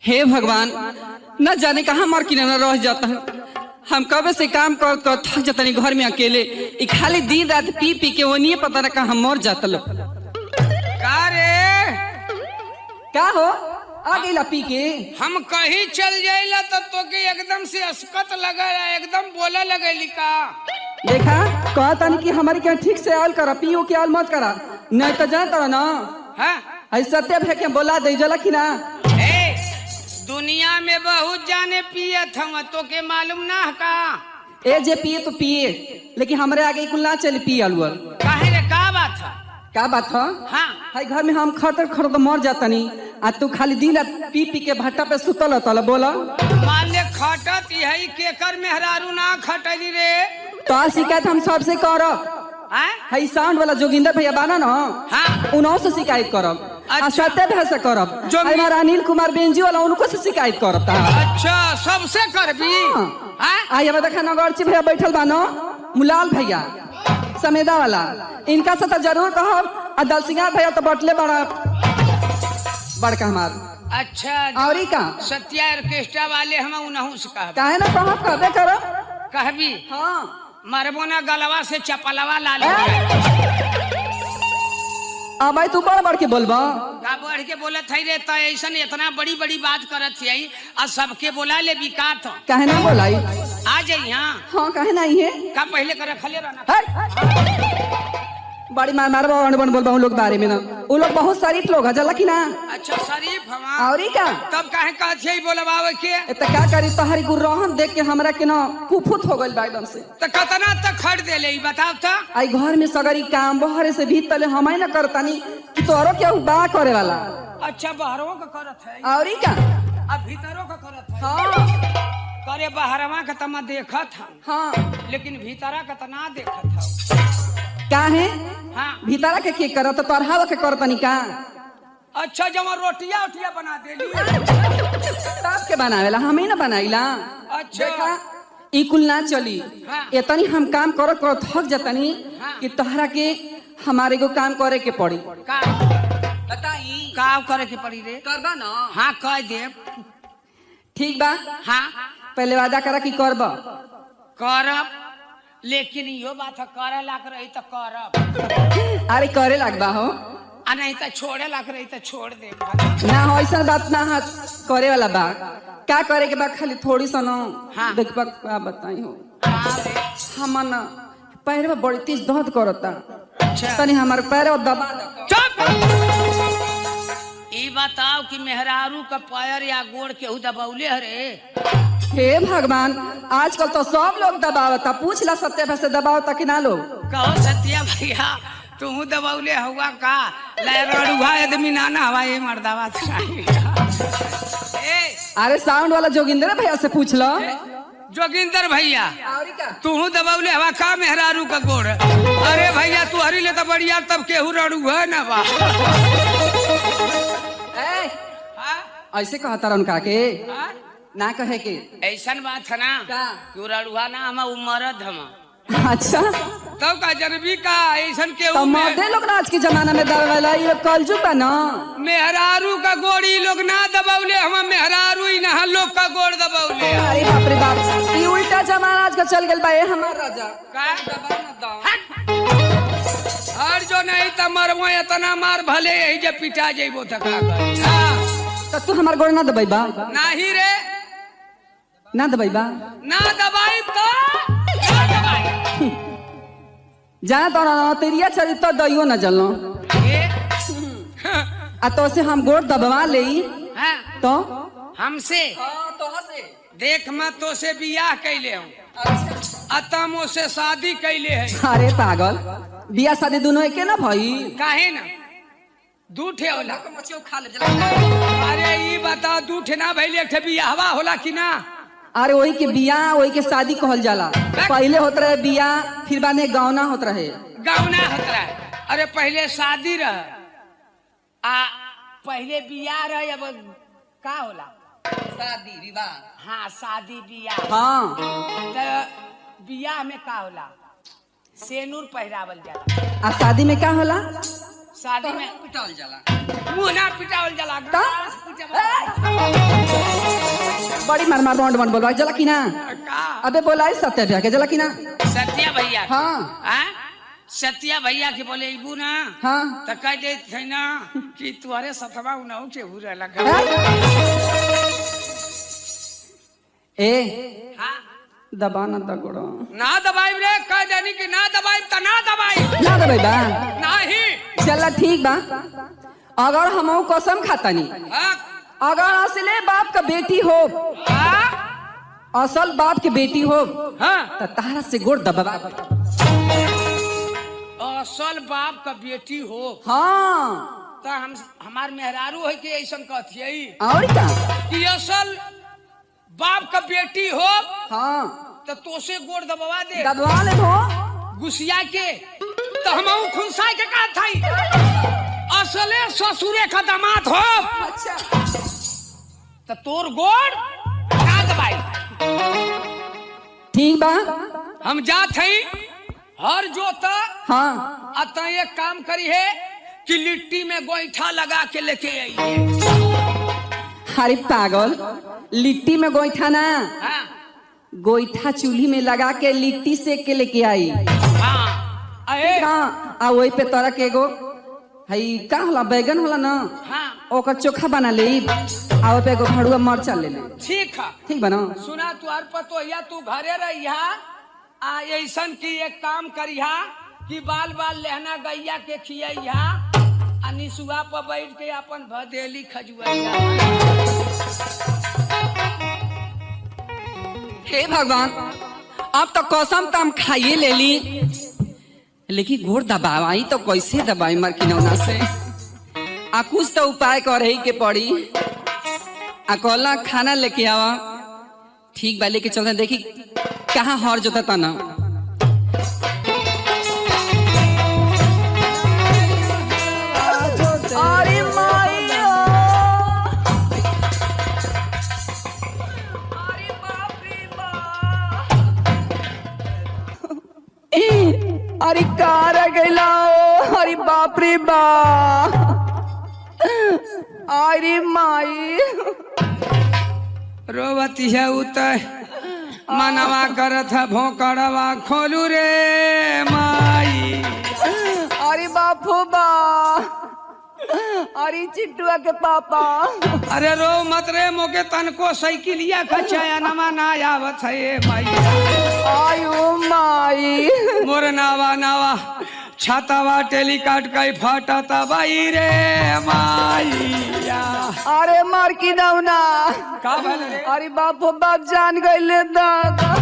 हे भगवान, न जाने कहाँ मार किनारा रह जाता है। हम कब से काम कर कर थक जाता नहीं घर में अकेले। खाली दिन रात पी पी के वो नहीं पता ना कहाँ मर जाता लो। का रे क्या हो आ गई पी के? हम कहीं चल जाइला तो तोके एकदम से अस्कत लगा, एकदम बोला लगेली का। देखा कहता नहीं कि हमारे क्या ठीक से आल करा, पियो के आल मत करा, नहीं तो जानता ना ऐसा है क्या बोला दे जला कि ना। दुनिया में बहुत जाने पियत हम, तो के मालूम ना का। ए जे पिए तो पिए, लेकिन हमारे आगे कुल ना चले पिए अलवर। काहे रे का बात है? क्या बात है? हाँ हाय घर में हम खतर खतर तो मर जाता नहीं, आ तू खाली दिन रात पी पी के भट्टा पे सुतल तल बोला। मान ले खटत यही केकर मेहरारू ना खटली रे। तो शिकायत हम सबसे करब। हाई साउंड वाला जोगिंदर भैया बाना ना, हाँ उन्हों से शिकायत करब। अच्छा। सत्य से करब। हमारा अनिल कुमार बेंजी वाला उनको से शिकायत करब। अच्छा सबसे करबी? आई देखा नगरची भैया बैठल बानो, मुलाल भैया समेदा वाला, इनका से तो जरूर कहब। और दल सिंगार भैया तो बटले बड़ा बड़का हमार। अच्छा और का सत्या ऑर्केस्ट्रा वाले हम उनहु से कहब। काहे ना कहब, कहबे करब। कहबी हाँ मरबो ना गलवा से चपलवा ला ले। अब भाई तू बड़ के बोलबा का बढ़ के बोलत है रे? तो ऐसा इतना बड़ी बड़ी बात करत है और सबके बोला ले बिकात। काहे ना बोलाई? आ जाई। हाँ काहे ना है का पहले कर खले रहना। बड़ी मार बोलबा उन लोग बारे में ना, वो लोग बहुत शरीफ लोग है जला कि ना। अच्छा शरीफ हवा और का तब काहे कहत है बोलबावे के? तो क्या करी तोहरी गुररोहन देख के हमरा के ना फुफुत हो गइल बा एकदम से। तो कतना तक खड़ दे ले बताओ तो। आई घर में सगरी काम बहरे से भीतर हमाय ना करतानी कि तोरो क्या बा करे वाला। अच्छा बाहरों का करत है और का अब भीतरों का करत है। हाँ करे बाहरवा का तमा देखत हम, हाँ लेकिन भीतरा का तना देखत हम। का है हाँ भीतरा के करत तोरहावा के करतानी का। अच्छा जब रोटिया उटिया बना देली तब के बनावेला हम ही ना बनाइला। अच्छा देखा ई कुल ना चली। हाँ। इतनी हम काम करत करत थक जातनी कि तोहरा के हमारे को काम करे के पड़ी। का बताई का करे के पड़ी रे? करबा ना। हाँ कह देब। ठीक बा, हाँ पहले वादा करा कि करब। करब, लेकिन यो बात है करे लाग रही तो करब। अरे करे लगबा हो, आ नहीं तो छोड़े लाग रही तो छोड़ दे। ना हो ऐसा बात ना हाथ करे वाला बा। क्या करे के बाद खाली थोड़ी सा ना। हाँ। देख बा का बताई हो हाँ रे। हम ना पैर बड़ी तेज दर्द करता। अच्छा तनी हमारे पैर दबा चुप। ई बताओ कि मेहरारू का पैर या गोड़ केहू दबौले हरे? हे भगवान, आजकल तो सब लोग दबावता। पूछ ला सत्य से दबावता कि ना लोग। कहो सत्या भैया तू दबौले हुआ का? लड़ुआ आदमी नाना हवा ये मर्दावा। अरे साउंड वाला जोगिंदर भैया से पूछ लो। जोगिंदर भैया और का तू दबौले हवा का मेहरारू का गोड़? अरे भैया तू हरी ले तो बढ़िया, तब केहू रड़ू है ना बा। ऐसे कहता रन का के ना कहे के ऐसन बात है ना का? क्यों रड़ुआ ना हम मरद हम। अच्छा तब का जनबी का ऐसन के तो मर्दे लोग ना आज के जमाना में दबे वाला ये लोग कलजुग बा ना। मेहरारू का गोड़ी लोग ना दबौले हम, मेहरारू ही ना लोग का गोड़ दबौले। अरे बाप रे बाप, ये उल्टा जमाना आज का चल गया बा। ये हमार राजा हर जो नहीं तो मरबो इतना मार भले यही जब पिटा जेबो थका तो तू हमार गोड़ ना दबाई बा? नहीं रे ना दबाई बा? ना दबाई तो ना दबाई। जाना तो ना तेरिया चरित्र दइयो ना जलनो। आ तो से हम गोड़ दबवा ले तो हमसे देख मैं तो से बियाह कैले हूँ, अतमो से शादी कैले है। अरे पागल, बियाह शादी दोनों एके ना भाई? काहे ना दू ठे होला? अरे ये बता दू ठे ना भइले, एक ठे बियाहवा होला कि ना? अरे वही के बियाह वही के शादी कहल जाला। पहले होत रहे बियाह, फिर बाद में गौना होत रहे। गौना होत रहे? अरे पहले शादी रह, आ पहले बियाह रहे, अब का होला? शादी विवाह। हाँ शादी बियाह। हाँ तो बियाह में का होला? सेनूर पहरावल जाला। आ शादी में क्या होला? शादी में पिटावल जाला मुंह ना पिटावल जाला ता? बड़ी मार मार रोंड मन बोलवा जला की ना का अबे बोलाई सत्य भैया के जला की ना सत्या भैया हाँ। हाँ सत्या भैया के बोले इबू ना हाँ तो कह दे थे ना कि तुम्हारे सतवा उनाऊ के हुरे लगा ए हाँ दबा ना दगड़ो ना दबाई रे कह देनी कि ना दबाई तो ना दबाई ना दबाई बा नहीं चला ठीक बा अगर हम कसम खातानी हाँ अगर असले बाप का बेटी हो हाँ असल बाप की बेटी हो हाँ तो तारा से गोड़ दबा असल बाप का बेटी हो हाँ तो हम हमार मेहरारू है कि ऐसा कहती और क्या कि असल बाप का बेटी हो हाँ तो तोसे गोड़ दबवा दे दबवा ले हो गुस्सिया के तो हम खुनसा के कहा था असले ससुरे का दामाद हो अच्छा तो तोर गोड़ ना दबाई ठीक बा हम जात हई हर जोता हाँ अतः एक काम करी है कि लिट्टी में गोईठा लगा के लेके आई अरे पागल लिट्टी में गोईठा ना हाँ गोईठा चूल्ही में लगा के लिट्टी सेक के लेके आई हाँ अरे हाँ आ वही पे तोरा के एगो हई का होला बैगन होला ना हाँ ओकर चोखा बना ले आ ओहि पे एगो भड़ुआ मरचा ले ले ठीक है ठीक बना सुना तुहार पतो या तू घरे रहिया आ ऐसन की एक काम करिहा कि बाल बाल लहना गैया के खियैया आ निसुआ पर बैठ के अपन भदेली खजुआइया हे भगवान अब तो कसम तो हम खाइए ले ली लेकिन गोड़ दबाई तो कैसे दबाई मर किनौना से आ कुछ तो उपाय करे के पड़ी आ कहला खाना लेके आवा ठीक बा लेके चलते देखी कहाँ हर जोता ता ना अरे माईया अरे बाप रे बाप अरे कार गैला अरे बाप रे बाप अरे माई रोवती है उतर मनवा करत है भोकड़वा खोलू रे माई अरे बापू बा अरे चिट्टुआ के पापा अरे रो मत रे मोके तनको साइकिलिया का चयनमा ना आवत है माई आयो माई मोर नावा नावा छातावा टेलीकाट कई फाटता बाई रे माईया अरे मार की दौना का भले रे अरे बापू बाप जान गईले दादा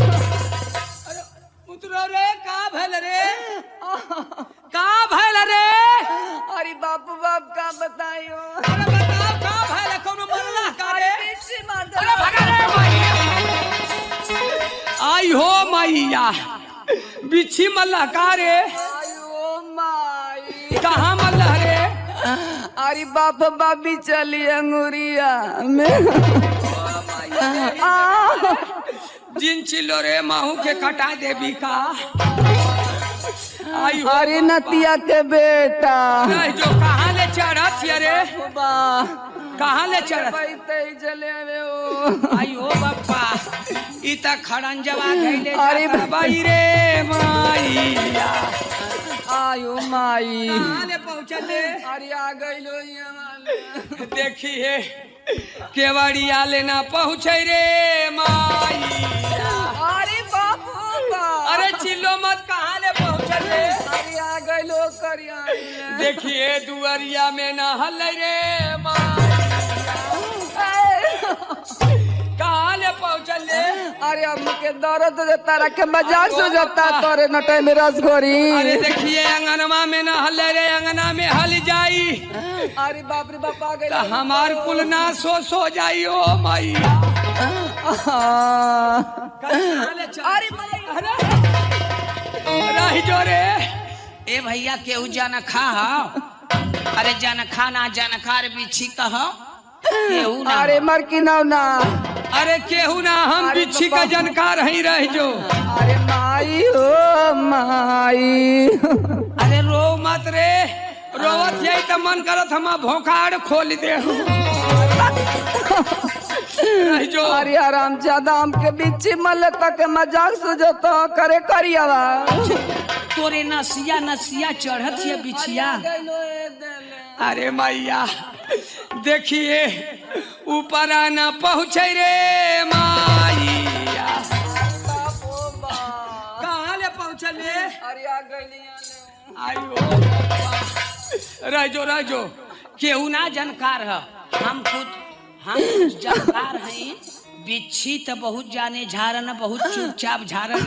उतरो रे का भले रे का भले रे अरे बापू बाप का बताइयो अरे बताओ का भले कोनो मरला का रे पीछे मार दो अरे भगा रे माईया आई हो माईया बिच्छी मल्ला का रे आयो माई कहाँ मल्ला रे अरे बाप बाबी चली अंगूरिया में जिन चिल्लो रे माहू के कटा देवी का आई हो अरे नतिया के बेटा नहीं जो कहाँ ले चढ़त है रे बा कहाँ ले चढ़त बैठे चले में ओ आई हो बप्पा इता खड़ंजवा गईले अरे जाता बाई रे माईया आयो माई कहाँ ले पहुँचले अरे आ गइलो ये देखिए केवड़िया लेना पहुँचे रे माईया अरे बापू बा अरे चिल्लो मत कहाँ ले पहुँचले अरे आ गइलो करिया देखिए दुआरिया में न हल रे माईया कहाँ ले पहुँचले अरे हमके दर्द देता रखे मजाक से जाता तोरे नटे में रसगोरी अरे देखिए अंगनमा में न हल रे अंगना में हल जाई अरे बाप रे बाप आ गइल तो हमार कुल ना सो जाई ओ माई अरे माई रही जो रे ए भैया केहू जाना खा अरे जाना खा ना जाना खा रे बिच्छी कह केहू ना अरे मर की नाव ना अरे केहू ना हम अरे बिच्छी का जानकार ही रह जो अरे माई हो माई अरे रो मत रे रोवत यही तो मन करत हम भोकाड़ खोल दे जो अरे आराम ज्यादा हमके बीच मल तक मजाक सुझो तो करे करियावा तोरे नसिया नसिया चढ़त है बिछिया। अरे मैया देखिए ऊपर आना पहुँचे रे मैया। कहाँ ले पहुँचले? आयो राजो केहू ना जानकार है, हम जानकार हैं। बिच्छी तो बहुत जाने झारन, बहुत चुपचाप झारन।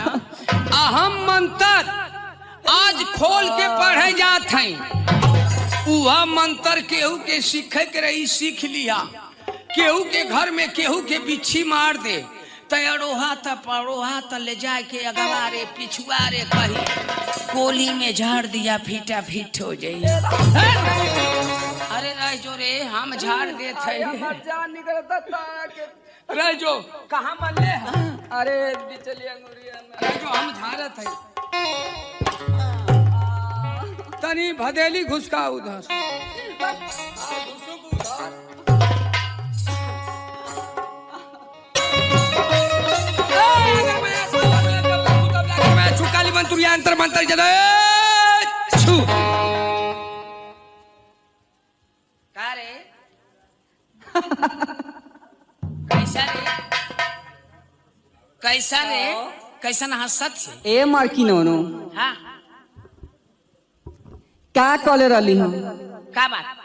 अहम मंत्र आज खोल के पढ़े जात हैं। वह मंत्र केहू के सीखे के रही सीख लिया। केहू के घर में केहू के बिच्छी मार दे तड़ोहा त पड़ोहा त ले जाए के अगवा रे पिछुआ रे कही कोली में झाड़ दिया फीटा फीट हो जाइए। अरे रह जो रे हम झाड़ दे थे रह जो कहाँ मले अरे बिचलिया रह जो हम झाड़त है तनी भदेली घुसका उधर छुकाली मंत्रिया अंतर मंत्र जदा छू कारे कैसा रे कैसन हंसत है ए मार्की नोनो हाँ का कॉले रही हम का बात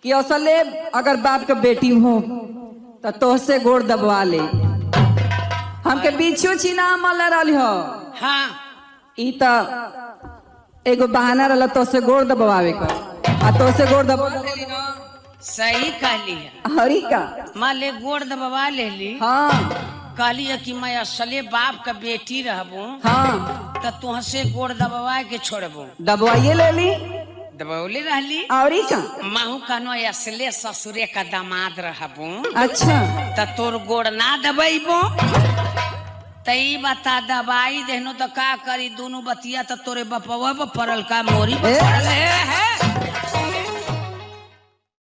कि असले अगर बाप के बेटी हो तो तोहसे गोड़ दबवा ले। हमके बीचो चीना मल रही हो हाँ ई तो एगो बहाना रहा तोहसे गोड़ दबवावे का आ तोहसे गोड़ दबा सही कहली है। हरी का मान ले गोड़ दबवा ले ली हाँ कहली है कि मैं असले बाप का बेटी रहबू हाँ तो तुहसे गोड़ दबवा के छोड़बू दबवाइए ले ली दबौले रहली और का माहू कहनो असले ससुरे का दामाद रहबू अच्छा तो तोर गोड़ ना दबेबो तई बता दबाई देहनो तो का करी दोनों बतिया तो तोरे बपवा पर पड़ल का मोरी पर पड़ल है